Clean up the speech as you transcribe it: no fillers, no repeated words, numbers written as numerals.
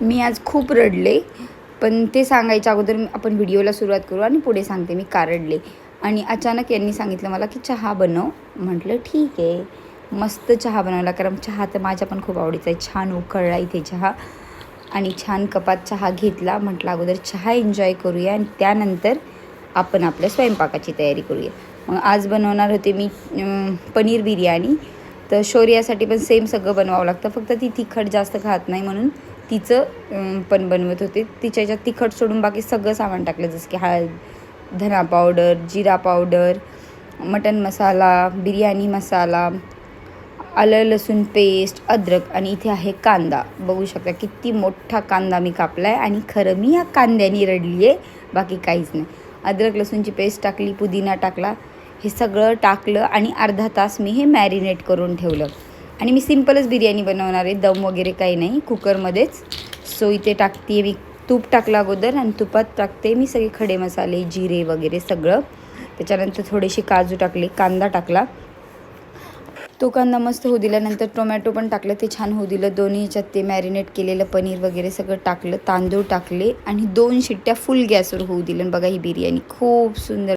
मी आज खूप रडले, पण ते सांगायच्या अगोदर आपण व्हिडिओला सुरुवात करू आणि पुढे सांगते मी का रडले. आणि अचानक यांनी सांगितलं मला की चहा बनव. म्हटलं ठीक आहे. मस्त चहा बनवला, कारण चहा तर माझ्या पण खूप आवडीचा आहे. छान उकळला इथे चहा आणि छान कपात चहा घेतला. म्हटलं अगोदर चहा एन्जॉय करूया आणि त्यानंतर आपण आपल्या स्वयंपाकाची तयारी करूया. मग आज बनवणार होते मी पनीर बिर्याणी. तर शौर्यासाठी पण सेम सगळं बनवावं लागतं, फक्त ती तिखट जास्त खात नाही म्हणून तिचं पण बनवत होते. तिच्या ह्याच्यात तिखट सोडून बाकी सगळं सामान टाकलं, जसं की हळद, धना पावडर, जिरा पावडर, मटन मसाला, बिर्याणी मसाला, आलं लसूण पेस्ट, अद्रक आणि इथे आहे कांदा. बघू शकता किती मोठा कांदा मी कापला आहे आणि खरं मी या कांद्यानी रडली आहे, बाकी काहीच नाही. अद्रक लसूणची पेस्ट टाकली, पुदिना टाकला, हे सगळं टाकलं आणि अर्धा तास मी हे मॅरिनेट करून ठेवलं. आणि मी सिम्पलच बिर्याणी बनवणार आहे, दम वगैरे काही नाही, कुकरमध्येच. सो इथे टाकते मी तूप टाकलं अगोदर आणि तुपात टाकते मी सगळे खडे मसाले, जिरे वगैरे सगळं. त्याच्यानंतर थोडेसे काजू टाकले, कांदा टाकला. तो कांदा मस्त होऊ दिल्यानंतर टोमॅटो पण टाकलं, ते छान होऊ दिलं. दोन्ही ह्याच्यात ते मॅरिनेट केलेलं पनीर वगैरे सगळं टाकलं, तांदूळ टाकले आणि 2 शिट्ट्या फुल गॅसवर होऊ दिलं. बघा ही बिर्याणी खूप सुंदर